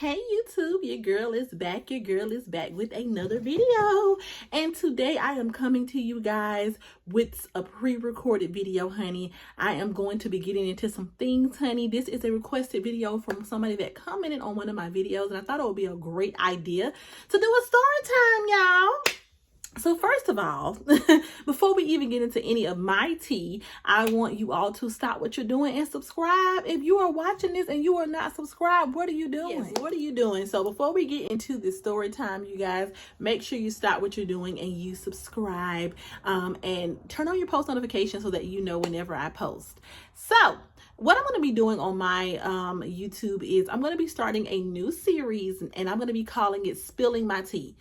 Hey YouTube, your girl is back. Your girl is back with another video. And today I am coming to you guys with a pre-recorded video, honey. I am going to be getting into some things, honey. This is a requested video from somebody that commented on one of my videos, and I thought it would be a great idea to do a story time, y'all. So first of all, before we even get into any of my tea, I want you all to stop what you're doing and subscribe. If you are watching this and you are not subscribed, what are you doing? Yes, what are you doing? So before we get into this story time, you guys, make sure you stop what you're doing and you subscribe and turn on your post notifications so that you know whenever I post. So what I'm going to be doing on my YouTube is I'm going to be starting a new series, and I'm going to be calling it Spilling My Tea.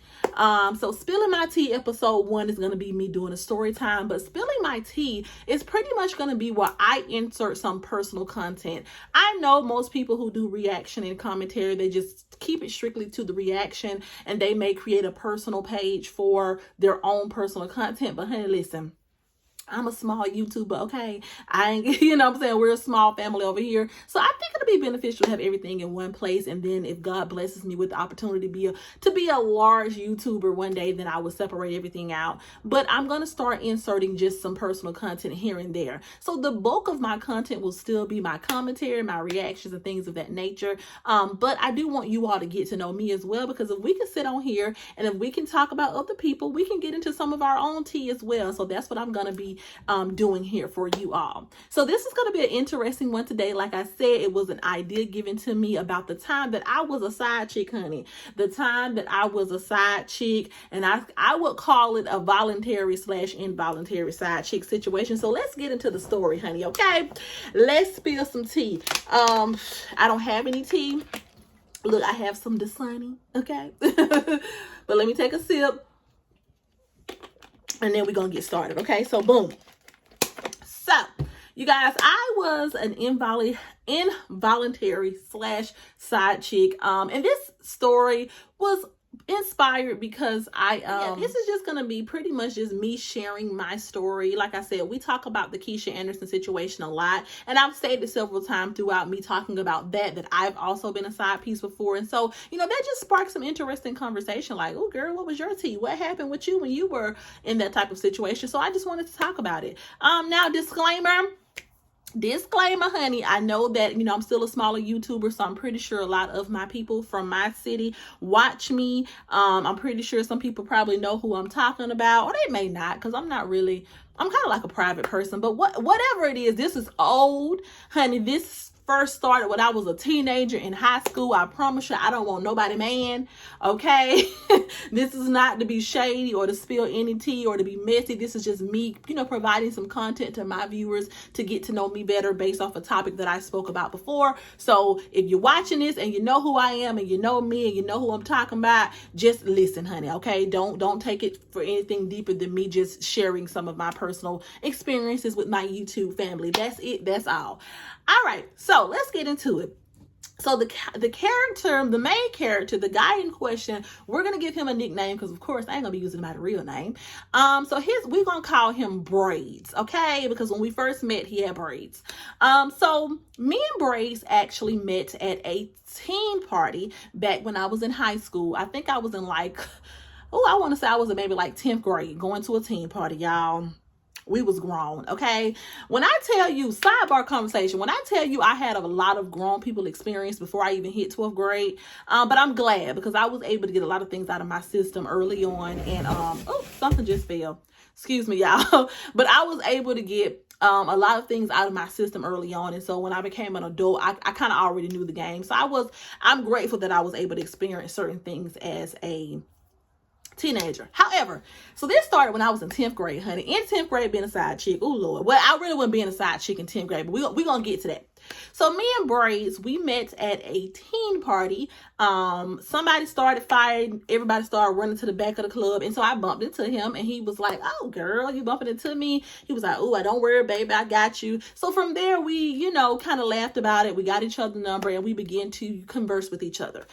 So Spilling My Tea episode 1 is going to be me doing a story time, but Spilling My Tea is pretty much going to be where I insert some personal content. I know most people who do reaction and commentary, they just keep it strictly to the reaction, and they may create a personal page for their own personal content. But honey, listen, I'm a small YouTuber, okay? I ain't, you know what I'm saying? We're a small family over here. So I think it'll be beneficial to have everything in one place. And then if God blesses me with the opportunity to be a large YouTuber one day, then I will separate everything out. But I'm going to start inserting just some personal content here and there. So the bulk of my content will still be my commentary, my reactions, and things of that nature. But I do want you all to get to know me as well, because if we can sit on here and if we can talk about other people, we can get into some of our own tea as well. So that's what I'm going to be doing here for you all. So this is going to be an interesting one today. Like I said, it was an idea given to me about the time that I was a side chick, honey. The time that I was a side chick, and I would call it a voluntary / involuntary side chick situation. So let's get into the story, honey. Okay, let's spill some tea. I don't have any tea. Look, I have some Dasani. Okay, but let me take a sip, and then we're going to get started. Okay, so boom. So, you guys, I was an involuntary / side chick. And this story was inspired because this is just going to be pretty much just me sharing my story. Like I said, we talk about the Keisha Anderson situation a lot. And I've stated several times throughout me talking about that I've also been a side piece before. And so, you know, that just sparked some interesting conversation. Like, oh, girl, what was your tea? What happened with you when you were in that type of situation? So I just wanted to talk about it. Now, disclaimer, honey, I know that, you know, I'm still a smaller YouTuber, so I'm pretty sure a lot of my people from my city watch me. I'm pretty sure some people probably know who I'm talking about, or they may not, because I'm kind of like a private person. But whatever it is, this is old, honey. This first started when I was a teenager in high school. I promise you, I don't want nobody man, okay? This is not to be shady or to spill any tea or to be messy. This is just me, you know, providing some content to my viewers to get to know me better based off a topic that I spoke about before. So if you're watching this and you know who I am and you know me and you know who I'm talking about, just listen, honey, okay? Don't take it for anything deeper than me just sharing some of my personal experiences with my YouTube family. That's it. That's all. All right, so let's get into it. So the character, the main character, the guy in question, we're going to give him a nickname because, of course, I ain't going to be using my real name. So we're going to call him Braids, okay? Because when we first met, he had braids. So me and Braids actually met at a teen party back when I was in high school. I think I was in I want to say I was in maybe like 10th grade going to a teen party, y'all. We was grown, okay? When I tell you, sidebar conversation, when I tell you I had a lot of grown people experience before I even hit 12th grade, but I'm glad because I was able to get a lot of things out of my system early on, and something just fell. Excuse me, y'all. But I was able to get a lot of things out of my system early on, and so when I became an adult, I kind of already knew the game. So I'm grateful that I was able to experience certain things as a teenager. However, so this started when I was in 10th grade, honey. In 10th grade, being a side chick. Oh, Lord. Well, I really wasn't being a side chick in 10th grade, but we're going to get to that. So me and Braids, we met at a teen party. Somebody started fighting. Everybody started running to the back of the club. And so I bumped into him, and he was like, oh, girl, you bumping into me? He was like, oh, I don't worry, baby. I got you. So from there, we, you know, kind of laughed about it. We got each other's number, and we began to converse with each other.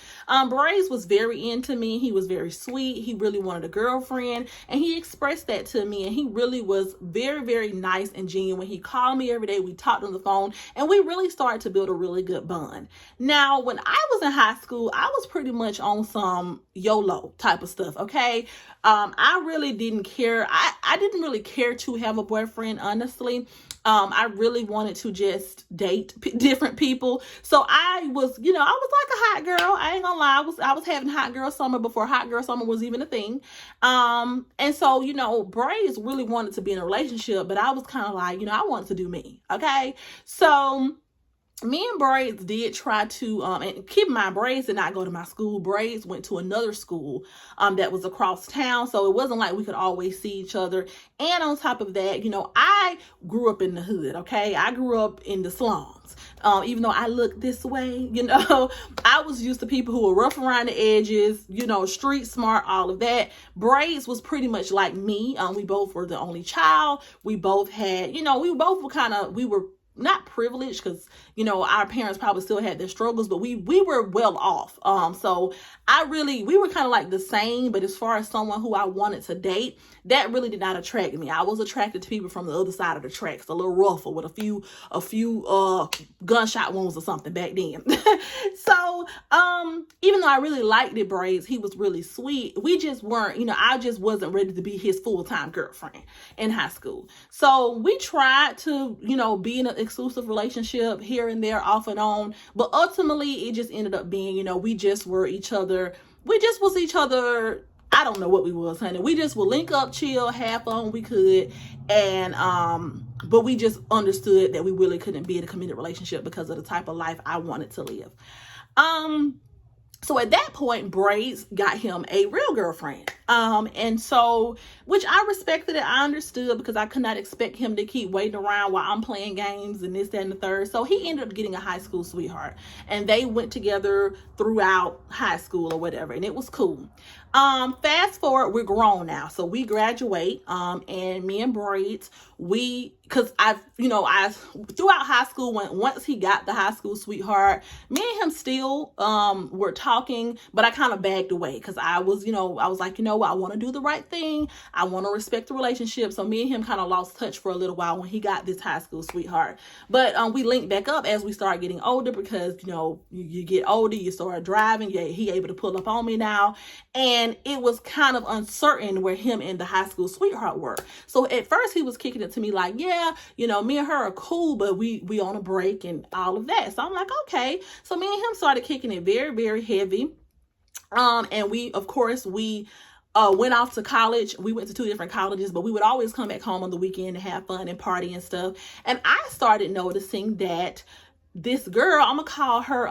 Braids was very into me. He was very sweet. He really wanted a girlfriend, and he expressed that to me. And he really was very, very nice and genuine. He called me every day. We talked on the phone, and we really really started to build a really good bond. Now, when I was in high school, I was pretty much on some YOLO type of stuff, okay? I really didn't care. I didn't really care to have a boyfriend, honestly. I really wanted to just date different people. So I was, I was like a hot girl. I ain't gonna lie. I was having hot girl summer before hot girl summer was even a thing. And so, Braids really wanted to be in a relationship, but I was kind of like, I wanted to do me. Okay. So me and Braids did try to, and keep in mind, Braids did not go to my school. Braids went to another school that was across town. So it wasn't like we could always see each other. And on top of that, I grew up in the hood, okay? I grew up in the slums. Even though I look this way, I was used to people who were rough around the edges, street smart, all of that. Braids was pretty much like me. We both were the only child. We both had, we were not privileged because our parents probably still had their struggles, but we were well off. So we were kind of like the same, but as far as someone who I wanted to date, that really did not attract me. I was attracted to people from the other side of the tracks, a little rougher with a few gunshot wounds or something back then. So even though I really liked the Braids, he was really sweet. We just weren't, I just wasn't ready to be his full-time girlfriend in high school. So we tried to, be in an exclusive relationship here and there, off and on, but ultimately it just ended up being, we just were each other. We just was each other. I don't know what we was, honey. We just would link up, chill, have fun when we could, and but we just understood that we really couldn't be in a committed relationship because of the type of life I wanted to live. So at that point, Braids got him a real girlfriend. And so, which I respected it. I understood because I could not expect him to keep waiting around while I'm playing games and this, that, and the third. So he ended up getting a high school sweetheart, and they went together throughout high school or whatever. And it was cool. Fast forward, we're grown now. So we graduate, and me and Braids, cause I throughout high school, once he got the high school sweetheart, me and him still, were talking, but I kind of backed away. Cause I was like, I want to do the right thing. I want to respect the relationship. So me and him kind of lost touch for a little while when he got this high school sweetheart. But, we linked back up as we started getting older because, you get older, you start driving, he able to pull up on me now. And it was kind of uncertain where him and the high school sweetheart were. So at first he was kicking it to me like, yeah, me and her are cool, but we on a break and all of that. So I'm like, okay. So me and him started kicking it very, very heavy. And we went off to college. We went to 2 different colleges, but we would always come back home on the weekend to have fun and party and stuff. And I started noticing that this girl, I'm gonna call her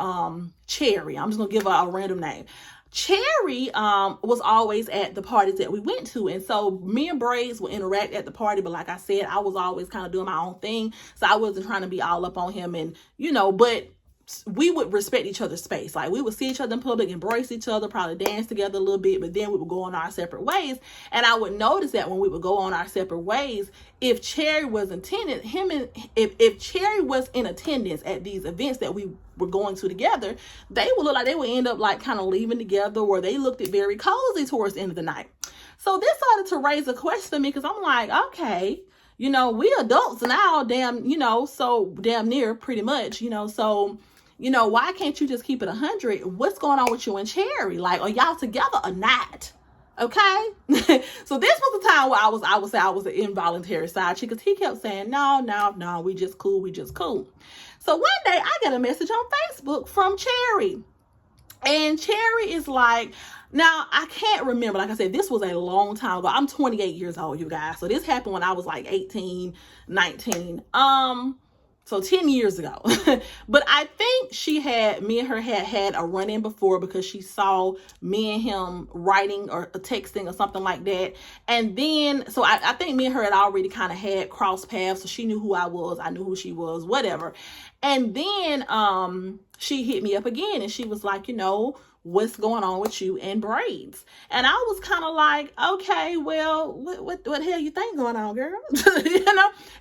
Cherry. I'm just gonna give her a random name. Cherry was always at the parties that we went to. And so me and Braids would interact at the party. But like I said, I was always kind of doing my own thing. So I wasn't trying to be all up on him. And, but we would respect each other's space. Like we would see each other in public, embrace each other, probably dance together a little bit, but then we would go on our separate ways. And I would notice that when we would go on our separate ways, if Cherry was if Cherry was in attendance at these events that we were going to together, they would look like they would end up like kind of leaving together, or they looked at very cozy towards the end of the night. So this started to raise a question to me because I'm like, okay, we adults now, so damn near pretty much, so why can't you just keep it 100? What's going on with you and Cherry? Like, are y'all together or not? Okay. So this was the time where I would say I was an involuntary side chick, because he kept saying, no, we just cool. So one day I got a message on Facebook from Cherry. And Cherry is like, now I can't remember. Like I said, this was a long time ago. I'm 28 years old, you guys. So this happened when I was like 18, 19. So 10 years ago. But I think me and her had a run-in before, because she saw me and him writing or texting or something like that. And then, so I think me and her had already kind of had crossed paths. So she knew who I was. I knew who she was, whatever. And then she hit me up again, and she was like, what's going on with you and Braids? And I was kind of like, okay, well, what the hell you think going on, girl?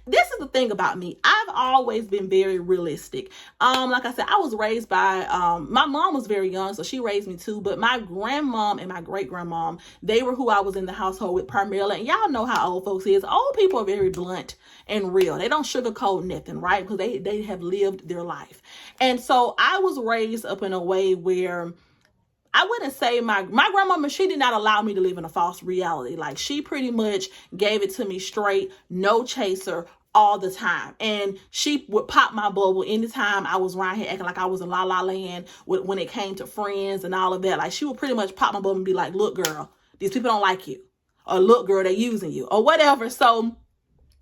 This is the thing about me. I've always been very realistic. Like I said, I was raised by, my mom was very young, so she raised me too, but my grandmom and my great grandmom, they were who I was in the household with primarily. And y'all know how old folks is. Old people are very blunt and real. They don't sugarcoat nothing, right? Because they have lived lived their life. And so I was raised up in a way where I wouldn't say my grandmama, she did not allow me to live in a false reality. Like, she pretty much gave it to me straight, no chaser, all the time. And she would pop my bubble anytime I was around here acting like I was in La La Land when it came to friends and all of that. Like, she would pretty much pop my bubble and be like, look, girl, these people don't like you. Or look, girl, they're using you. Or whatever. So,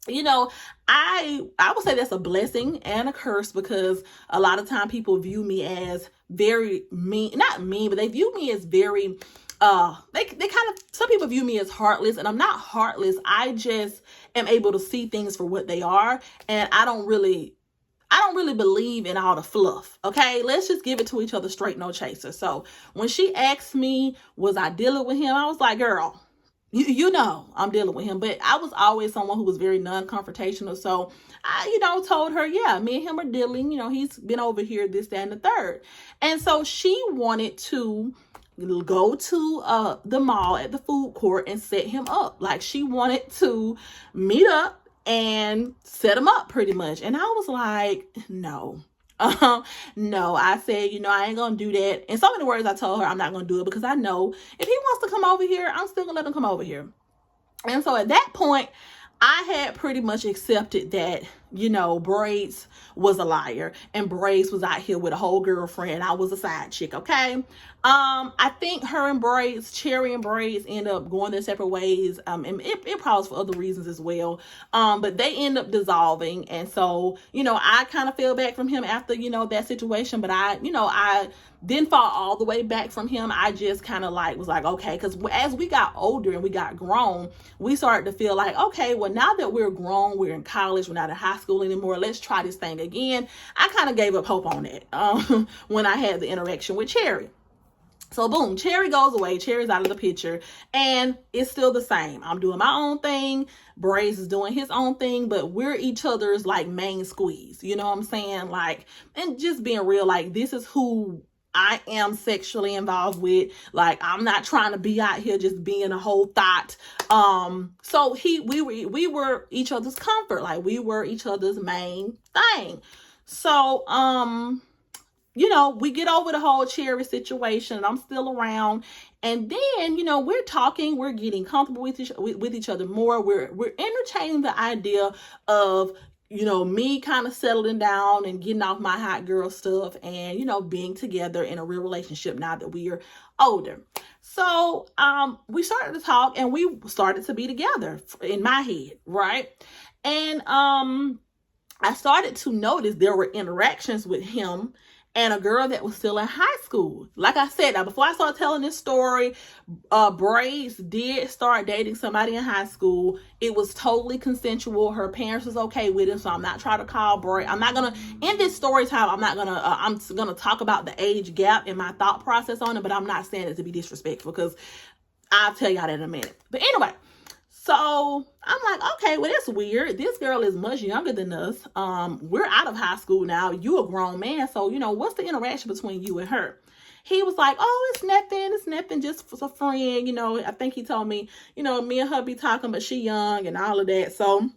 you know, I would say that's a blessing and a curse, because a lot of time people view me as very mean, not mean, but they view me as very, they kind of, some people view me as heartless, and I'm not heartless. I just am able to see things for what they are. And I don't really believe in all the fluff. Okay, let's just give it to each other straight, no chaser. So when she asked me, was I dealing with him? I was like, girl, you know, I'm dealing with him. But I was always someone who was very non-confrontational. So I, told her, yeah, me and him are dealing. He's been over here, this, that, and the third. And so she wanted to go to the mall at the food court and set him up. Like, she wanted to meet up and set him up pretty much. And I was like, no. No, I said, I ain't gonna do that. In so many words, I told her I'm not gonna do it, because I know if he wants to come over here, I'm still gonna let him come over here. And so at that point, I had pretty much accepted that, Braids was a liar, and Braids was out here with a whole girlfriend. I was a side chick, okay? I think her and Braids, Cherry and Braids, end up going their separate ways. And it probably was for other reasons as well. But they end up dissolving. And so, I kind of fell back from him after, that situation. But I didn't fall all the way back from him. I just kind of was like, okay, because as we got older and we got grown, we started to feel like, okay, well, now that we're grown, we're in college, we're not in high school anymore, let's try this thing again. I kind of gave up hope on it when I had the interaction with Cherry. So boom, Cherry goes away. Cherry's out of the picture, and it's still the same. I'm doing my own thing. Braids is doing his own thing, but we're each other's main squeeze. You know what I'm saying? And just being real, this is who I am sexually involved with. I'm not trying to be out here just being a whole thought. So we were each other's comfort. We were each other's main thing. So, we get over the whole Cherry situation, and I'm still around. And then, we're talking, we're getting comfortable with each other more. We're entertaining the idea of, me kind of settling down and getting off my hot girl stuff and, being together in a real relationship now that we are older. So, we started to talk, and we started to be together in my head, right? And, I started to notice there were interactions with him and a girl that was still in high school. Like I said, now before I started telling this story, Braids did start dating somebody in high school. It was totally consensual. Her parents was okay with it, so I'm not trying to call Braids. I'm not gonna, in this story time, I'm gonna talk about the age gap in my thought process on it, but I'm not saying it to be disrespectful, because I'll tell y'all that in a minute. But anyway, so I'm like, okay, well, that's weird. This girl is much younger than us. We're out of high school now. You a grown man. So, what's the interaction between you and her? He was like, oh, it's nothing, just for a friend. I think he told me, me and her be talking, but she young and all of that. So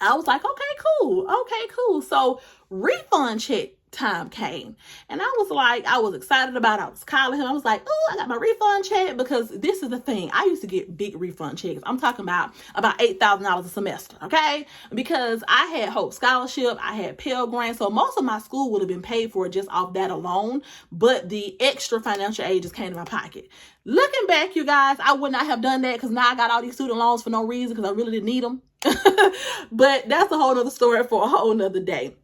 I was like, okay, cool. So refund check time came, and I was excited about it. I was calling him. I was like, oh, I got my refund check, because this is the thing. I used to get big refund checks. I'm talking about $8,000 a semester, okay? Because I had Hope Scholarship, I had Pell Grant, so most of my school would have been paid for just off that alone, but the extra financial aid just came to my pocket. Looking back, you guys, I would not have done that, because now I got all these student loans for no reason, because I really didn't need them. But that's a whole nother story for a whole nother day.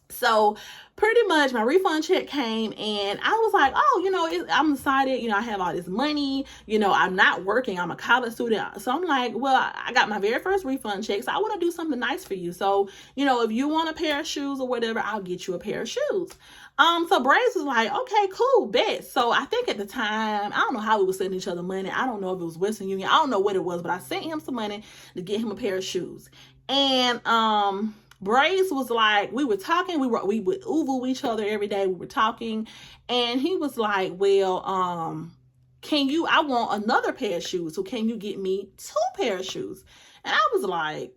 So pretty much my refund check came, and I was like, oh, I'm excited. I have all this money. I'm not working. I'm a college student. So I'm like, well, I got my very first refund check, so I want to do something nice for you. So, if you want a pair of shoes or whatever, I'll get you a pair of shoes. So Braids was like, okay, cool, bet. So I think at the time, I don't know how we were sending each other money. I don't know if it was Western Union. I don't know what it was, but I sent him some money to get him a pair of shoes. And, Braids was like, we were talking, we would oogle each other every day. We were talking, and he was like, well, I want another pair of shoes. So can you get me 2 pair of shoes? And I was like,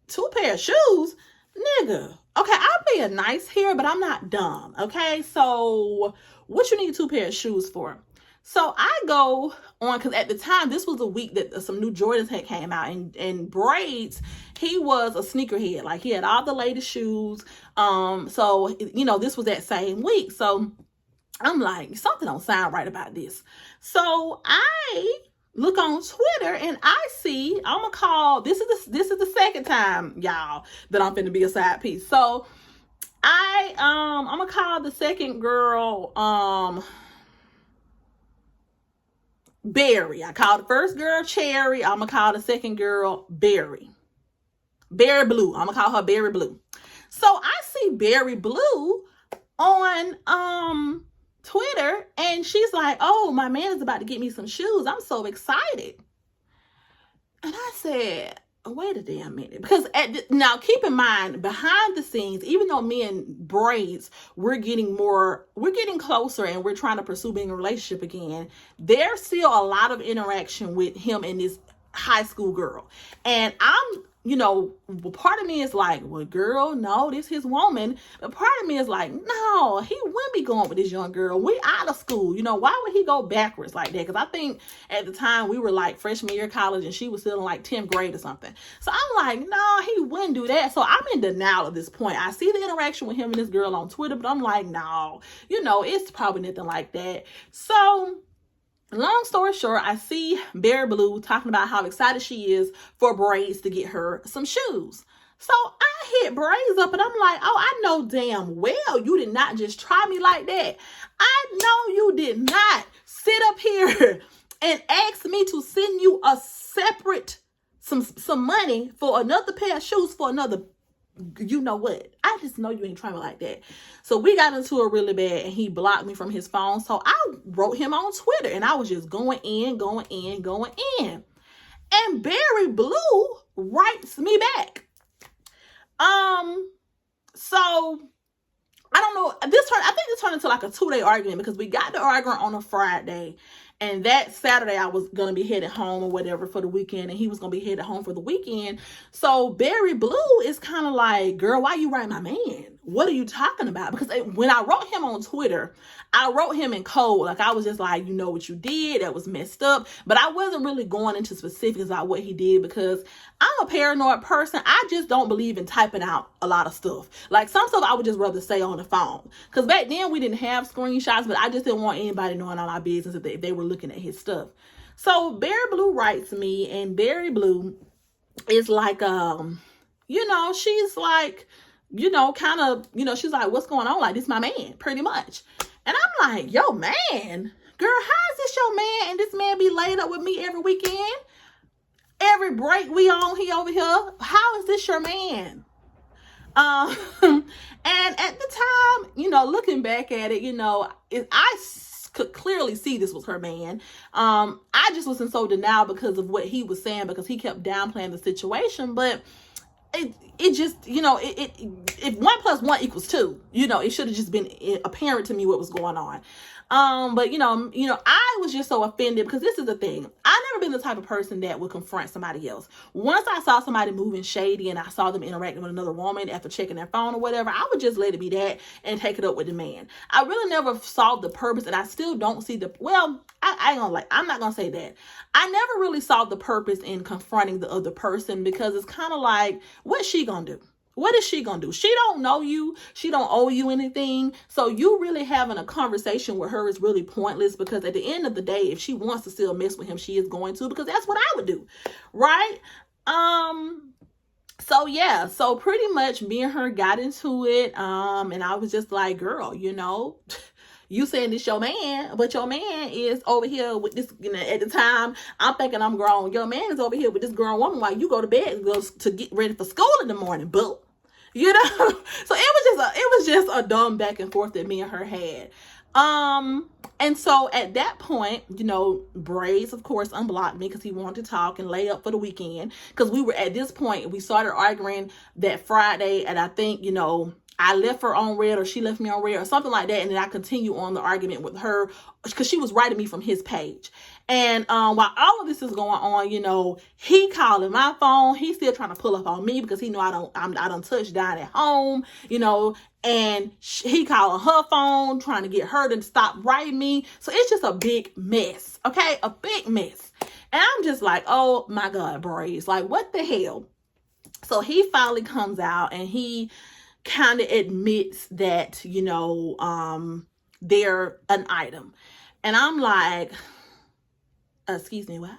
2 pair of shoes? Nigga, okay, I'll be a nice hair, but I'm not dumb. Okay, so what you need two pair of shoes for? So I go on, because at the time this was a week that some new Jordans had came out, and Braids, he was a sneakerhead. Like, he had all the latest shoes. So this was that same week. So I'm like, something don't sound right about this. So I look on Twitter and I see, I'm gonna call, this is the second time, y'all, that I'm finna be a side piece. So I'm gonna call the second girl Berry. I called the first girl Cherry. I'm gonna call the second girl Berry Blue. I'm gonna call her Berry Blue. So I see Berry Blue on Twitter, and she's like, oh, my man is about to get me some shoes. I'm so excited. And I said, wait a damn minute. Because now keep in mind, behind the scenes, even though me and Braids, we're getting closer and we're trying to pursue being in a relationship again, there's still a lot of interaction with him and this high school girl. And I'm, part of me is like, well, girl, no, this his woman. But part of me is like, no, he wouldn't be going with this young girl. We out of school. Why would he go backwards like that? Because I think at the time we were like freshman year of college and she was still in like 10th grade or something. So I'm like, no, he wouldn't do that. So I'm in denial at this point. I see the interaction with him and this girl on Twitter, but I'm like, no, it's probably nothing like that. So long story short, I see Berry Blue talking about how excited she is for Braids to get her some shoes. So I hit Braids up and I'm like, oh, I know damn well you did not just try me like that. I know you did not sit up here and ask me to send you a separate, some money for another pair of shoes for another, you know what? I just know you ain't trying me like that. So we got into it really bad and he blocked me from his phone. So I wrote him on Twitter and I was just going in. And Berry Blue writes me back. So I don't know. I think this turned into like a 2-day argument because we got to arguing on a Friday. And that Saturday, I was going to be headed home or whatever for the weekend. And he was going to be headed home for the weekend. So Berry Blue is kind of like, girl, why you writing my man? What are you talking about? Because when I wrote him on Twitter, I wrote him in code. Like, I was just like, you know what you did? That was messed up. But I wasn't really going into specifics about what he did because I'm a paranoid person. I just don't believe in typing out a lot of stuff. Like, some stuff I would just rather say on the phone. Because back then we didn't have screenshots, but I just didn't want anybody knowing all our business if they were looking at his stuff. So Berry Blue writes me, and Berry Blue is like, she's like, kind of, she's like, what's going on? Like, this my man, pretty much. And I'm like, yo, man, girl, how is this your man? And this man be laid up with me every weekend? Every break we on, he over here. How is this your man? And at the time, looking back at it, I could clearly see this was her man. I just was in so denial because of what he was saying, because he kept downplaying the situation. But it just, if 1 + 1 = 2, it should have just been apparent to me what was going on. But I was just so offended because this is the thing. I've never been the type of person that would confront somebody else. Once I saw somebody moving shady and I saw them interacting with another woman after checking their phone or whatever, I would just let it be that and take it up with the man. I really never saw the purpose, and I still don't see I'm not gonna say that. I never really saw the purpose in confronting the other person because it's kind of like, what's she gonna do? What is she gonna do? She don't know you. She don't owe you anything. So you really having a conversation with her is really pointless, because at the end of the day, if she wants to still mess with him, she is going to, because that's what I would do. Right? So yeah, so pretty much me and her got into it. And I was just like, girl, you saying this your man, but your man is over here with this, at the time, I'm thinking I'm grown. Your man is over here with this grown woman while you go to bed and goes to get ready for school in the morning, boo. So it was just a dumb back and forth that me and her had. And so at that point, Braids, of course, unblocked me because he wanted to talk and lay up for the weekend. Because we were at this point, we started arguing that Friday, and I think, I left her on red or she left me on red or something like that. And then I continue on the argument with her because she was writing me from his page. And while all of this is going on, you know, he calling my phone. He's still trying to pull up on me because he know I don't touch down at home, you know, and he calling her phone, trying to get her to stop writing me. So it's just a big mess. Okay. A big mess. And I'm just like, oh my God, Braids, like what the hell? So he finally comes out and he kind of admits that, you know, they're an item. And I'm like, excuse me, what?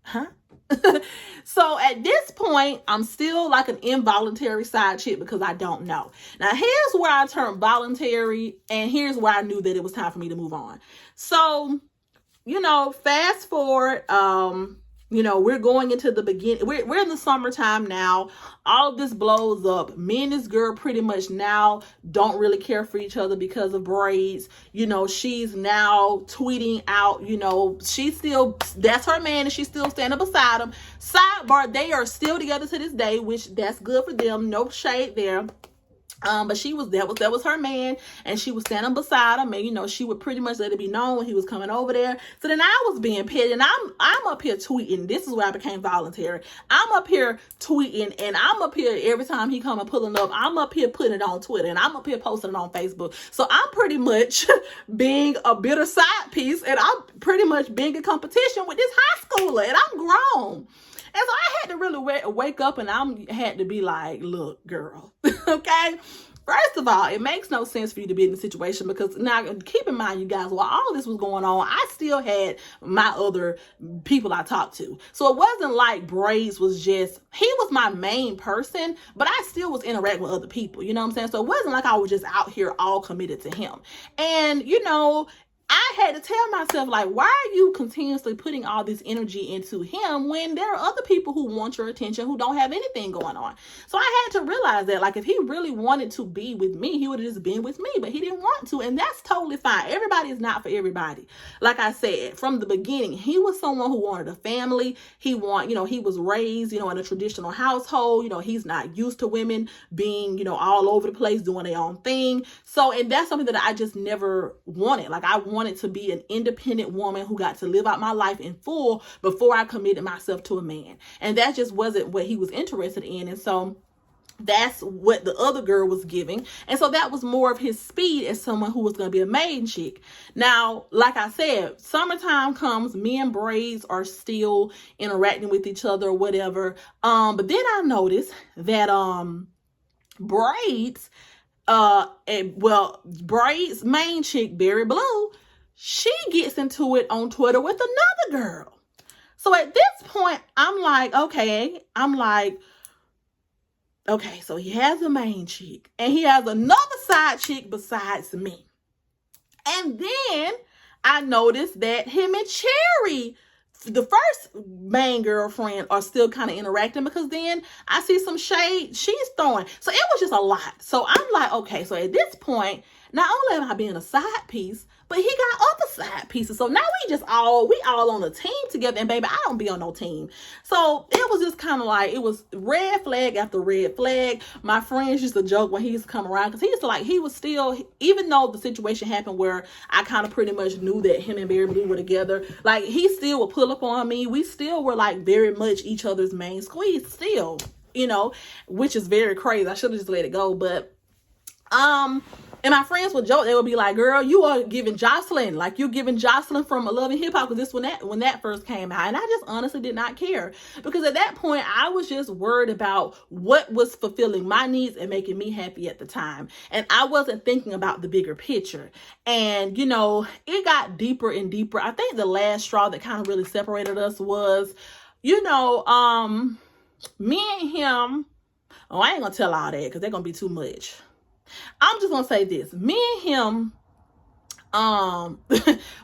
Huh? So at this point, I'm still like an involuntary side chick because I don't know. Now, here's where I turned voluntary, and here's where I knew that it was time for me to move on. So, you know, fast forward, you know, we're going into the beginning. We're in the summertime now. All of this blows up. Me and this girl pretty much now don't really care for each other because of Braids. You know, she's now tweeting out, you know, that's her man and she's still standing beside him. Sidebar, they are still together to this day, which that's good for them. No shade there. But that was her man, and she was standing beside him, and you know she would pretty much let it be known when he was coming over there. So then I was being petty, and I'm up here tweeting. This is where I became voluntary. I'm up here tweeting, and I'm up here every time he come and pulling up. I'm up here putting it on Twitter, and I'm up here posting it on Facebook. So I'm pretty much being a bitter side piece, and I'm pretty much being in competition with this high schooler, and I'm grown. And so I had to really wake up and I had to be like, look, girl, okay? First of all, it makes no sense for you to be in the situation because now keep in mind, you guys, while all this was going on, I still had my other people I talked to. So it wasn't like Braids was he was my main person, but I still was interacting with other people. You know what I'm saying? So it wasn't like I was just out here all committed to him. And, you know, I had to tell myself, like, why are you continuously putting all this energy into him when there are other people who want your attention who don't have anything going on? So I had to realize that, like, if he really wanted to be with me, he would have just been with me, but he didn't want to, and that's totally fine. Everybody is not for everybody. Like I said, from the beginning, he was someone who wanted a family. He was raised, you know, in a traditional household. You know, he's not used to women being, you know, all over the place doing their own thing. So, and that's something that I just never wanted. Like, I wanted to be an independent woman who got to live out my life in full before I committed myself to a man. And that just wasn't what he was interested in. And so that's what the other girl was giving. And so that was more of his speed as someone who was going to be a main chick. Now, like I said, summertime comes, me and Braids are still interacting with each other or whatever. But then I noticed that Braids, Braids' main chick, Berry Blue, she gets into it on Twitter with another girl. So at this point, I'm like, okay, so he has a main chick and he has another side chick besides me. And then I noticed that him and Cherry, the first main girlfriend, are still kind of interacting because then I see some shade she's throwing. So it was just a lot. So I'm like, okay, so at this point, not only am I being a side piece, but he got other side pieces. So now we all on a team together. And baby, I don't be on no team. So it was just kind of like, it was red flag after red flag. My friends used to joke when he used to come around because he was still, even though the situation happened where I kind of pretty much knew that him and Berry Blue were together, like he still would pull up on me. We still were like very much each other's main squeeze still, you know, which is very crazy. I should have just let it go. But, and my friends would joke, they would be like, girl, you are giving Jocelyn, like you're giving Jocelyn from Love and Hip Hop, because this when that first came out. And I just honestly did not care, because at that point I was just worried about what was fulfilling my needs and making me happy at the time. And I wasn't thinking about the bigger picture. And, you know, it got deeper and deeper. I think the last straw that kind of really separated us was, you know, me and him, I ain't gonna tell all that because they're gonna be too much. I'm just gonna say this. Me and him,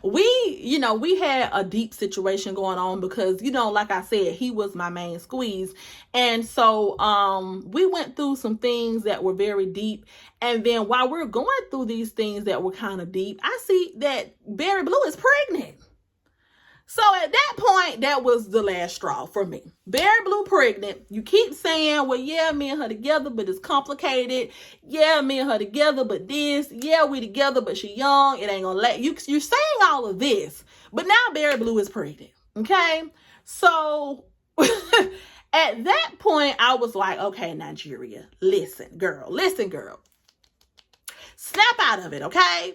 we had a deep situation going on because, you know, like I said, he was my main squeeze. And so we went through some things that were very deep. And then while we're going through these things that were kind of deep, I see that Berry Blue is pregnant. So at that point, that was the last straw for me. Barry Blue pregnant. You keep saying, well, yeah, me and her together, but it's complicated. Yeah, me and her together, but this. Yeah, we together, but she young. It ain't gonna let you. You're saying all of this, but now Barry Blue is pregnant. Okay, so at that point, I was like, okay, Nigeria, listen, girl, snap out of it, okay?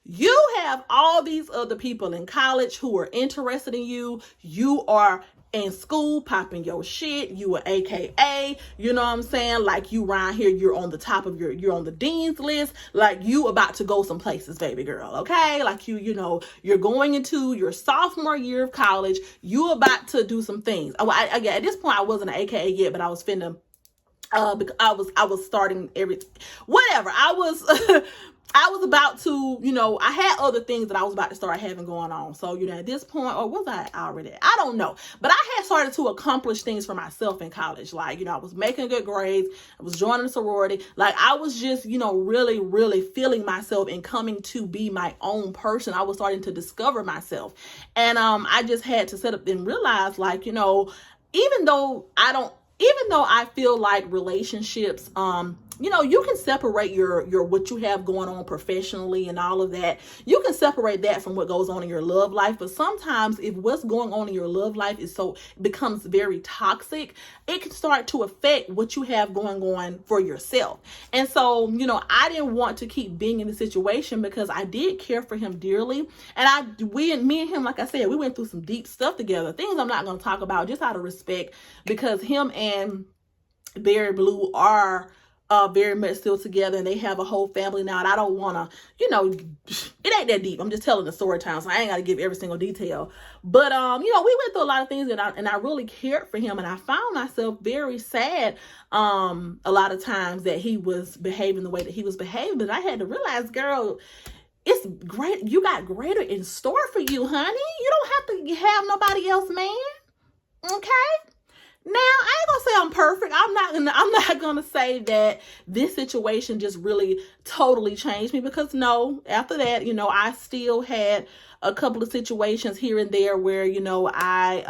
You have all these other people in college who are interested in you. You are in school popping your shit. You are AKA, you know what I'm saying? Like you around here, you're on the top of you're on the dean's list. Like you about to go some places, baby girl, okay? Like you know, you're going into your sophomore year of college. You about to do some things. At this point, I wasn't an AKA yet, but I was finna, because I was starting whatever. I was about to, you know, I had other things that I was about to start having going on. So, you know, at this point, or was I already? I don't know. But I had started to accomplish things for myself in college. Like, you know, I was making good grades. I was joining a sorority. Like, I was just, you know, really, really feeling myself and coming to be my own person. I was starting to discover myself. And I just had to set up and realize, like, you know, even though I feel like relationships, you know, you can separate your what you have going on professionally and all of that. You can separate that from what goes on in your love life. But sometimes if what's going on in your love life becomes very toxic, it can start to affect what you have going on for yourself. And so, you know, I didn't want to keep being in the situation because I did care for him dearly. And me and him, like I said, we went through some deep stuff together, things I'm not going to talk about just out of respect, because him and Barry Blue are very much still together, and they have a whole family now. And I don't want to, you know, it ain't that deep. I'm just telling the story time, so I ain't got to give every single detail. But you know, we went through a lot of things, and I really cared for him, and I found myself very sad a lot of times that he was behaving the way that he was behaving. But I had to realize, girl, it's great. You got greater in store for you, honey. You don't have to have nobody else, man. Okay. Now, I ain't gonna say I'm perfect. I'm not gonna say that this situation just really totally changed me, because no, after that, you know, I still had a couple of situations here and there where, you know, I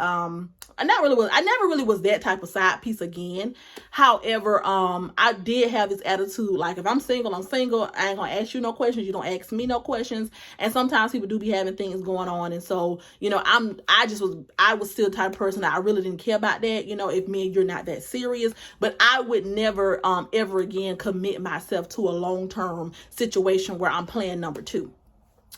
never really was that type of side piece again. However, I did have this attitude, like, if I'm single, I'm single. I ain't gonna ask you no questions. You don't ask me no questions. And sometimes people do be having things going on. And so, you know, I was still the type of person that I really didn't care about that. You know, if me and you're not that serious, but I would never, ever again commit myself to a long-term situation where I'm playing number two.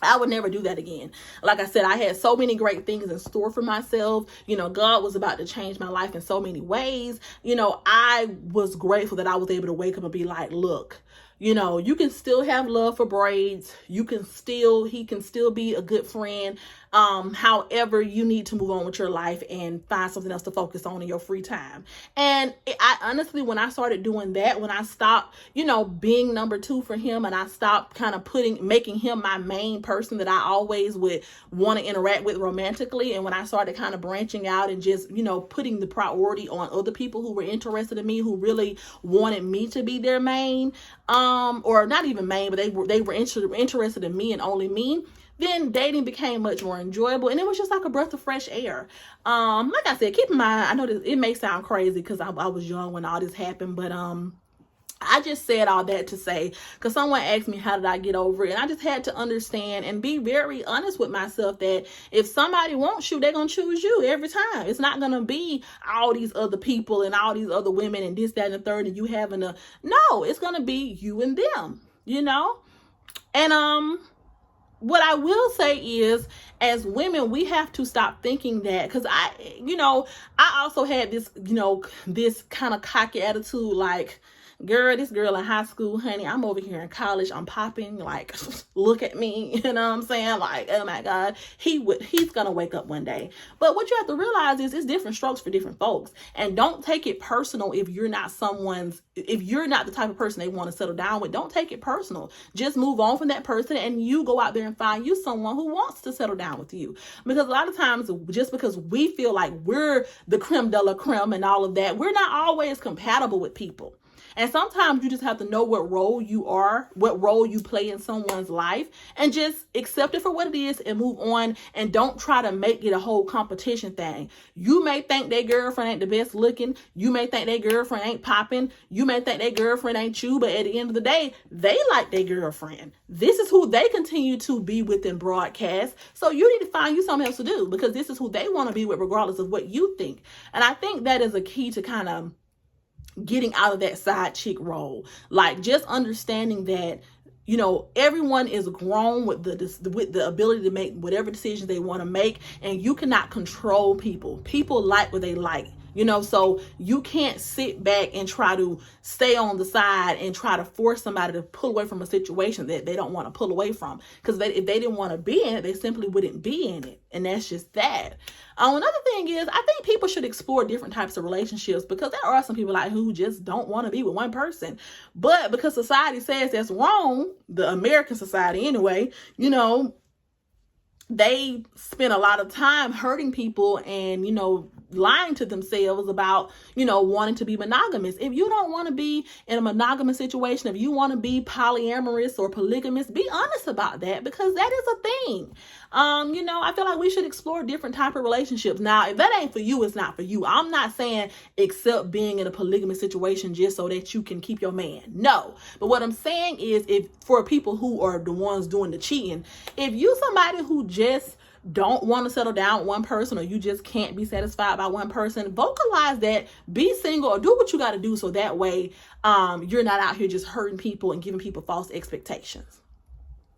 I would never do that again. Like I said, I had so many great things in store for myself. You know, God was about to change my life in so many ways. You know, I was grateful that I was able to wake up and be like, look, you know, you can still have love for Braids. He can still be a good friend. However, you need to move on with your life and find something else to focus on in your free time. And I honestly, when I started doing that, when I stopped, you know, being number two for him, and I stopped kind of making him my main person that I always would want to interact with romantically. And when I started kind of branching out and just, you know, putting the priority on other people who were interested in me, who really wanted me to be their main, or not even main, but they were interested in me and only me, then dating became much more enjoyable, and it was just like a breath of fresh air. Like I said, keep in mind, I know that it may sound crazy because I was young when all this happened, but I just said all that to say, because someone asked me how did I get over it, and I just had to understand and be very honest with myself that if somebody wants you, they're gonna choose you every time. It's not gonna be all these other people and all these other women and this, that, and the third, and you having a, no, it's gonna be you and them, you know. And what I will say is, as women, we have to stop thinking that, because I also had this, you know, this kind of cocky attitude, like, girl, this girl in high school, honey, I'm over here in college, I'm popping, like, look at me, you know what I'm saying? Like, oh my God, he's gonna wake up one day. But what you have to realize is it's different strokes for different folks. And don't take it personal if you're not the type of person they want to settle down with. Don't take it personal. Just move on from that person, and you go out there and find you someone who wants to settle down with you. Because a lot of times, just because we feel like we're the creme de la creme and all of that, we're not always compatible with people. And sometimes you just have to know what role you are, what role you play in someone's life, and just accept it for what it is and move on. And don't try to make it a whole competition thing. You may think their girlfriend ain't the best looking. You may think their girlfriend ain't popping. You may think their girlfriend ain't you, but at the end of the day, they like their girlfriend. This is who they continue to be with in broadcast. So you need to find you something else to do, because this is who they want to be with regardless of what you think. And I think that is a key to kind of getting out of that side chick role. Like, just understanding that, you know, everyone is grown with the ability to make whatever decisions they want to make, and you cannot control people. People like what they like. You know, so you can't sit back and try to stay on the side and try to force somebody to pull away from a situation that they don't want to pull away from. Because if they didn't want to be in it, they simply wouldn't be in it. And that's just that. Another thing is, I think people should explore different types of relationships, because there are some people out who just don't want to be with one person. But because society says that's wrong, the American society anyway, you know, they spend a lot of time hurting people and, you know, lying to themselves about, you know, wanting to be monogamous. If you don't want to be in a monogamous situation, if you want to be polyamorous or polygamous, be honest about that, because that is a thing. You know, I feel like we should explore different type of relationships. Now, if that ain't for you, it's not for you. I'm not saying accept being in a polygamous situation just so that you can keep your man. No. But what I'm saying is, if for people who are the ones doing the cheating, if you somebody who just don't want to settle down with one person, or you just can't be satisfied by one person, vocalize that, be single, or do what you got to do, so that way you're not out here just hurting people and giving people false expectations.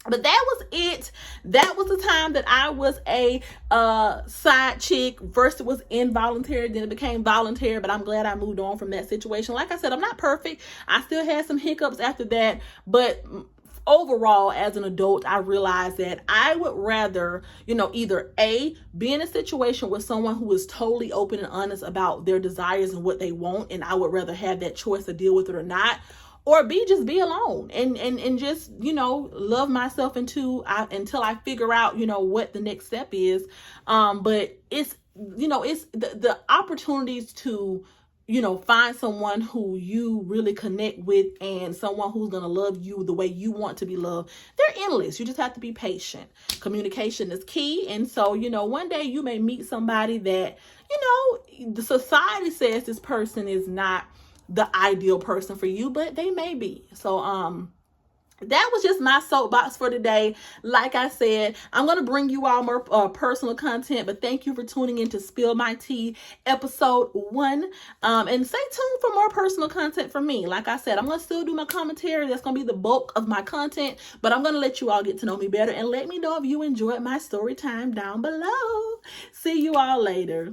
But that was it. That was the time that I was a side chick. First it was involuntary, then it became voluntary, but I'm glad I moved on from that situation. Like I said, I'm not perfect. I still had some hiccups after that, but overall, as an adult, I realized that I would rather, you know, either A, be in a situation with someone who is totally open and honest about their desires and what they want, and I would rather have that choice to deal with it or not, or B, just be alone and just, you know, love myself until I figure out, you know, what the next step is. But it's, you know, it's the opportunities to, you know, find someone who you really connect with and someone who's going to love you the way you want to be loved. They're endless. You just have to be patient. Communication is key. And so, you know, one day you may meet somebody that, you know, the society says this person is not the ideal person for you, but they may be. So, that was just my soapbox for today. Like I said, I'm going to bring you all more personal content, but thank you for tuning in to Spill My Tea episode 1. And stay tuned for more personal content from me. Like I said, I'm going to still do my commentary. That's going to be the bulk of my content, but I'm going to let you all get to know me better, and let me know if you enjoyed my story time down below. See you all later.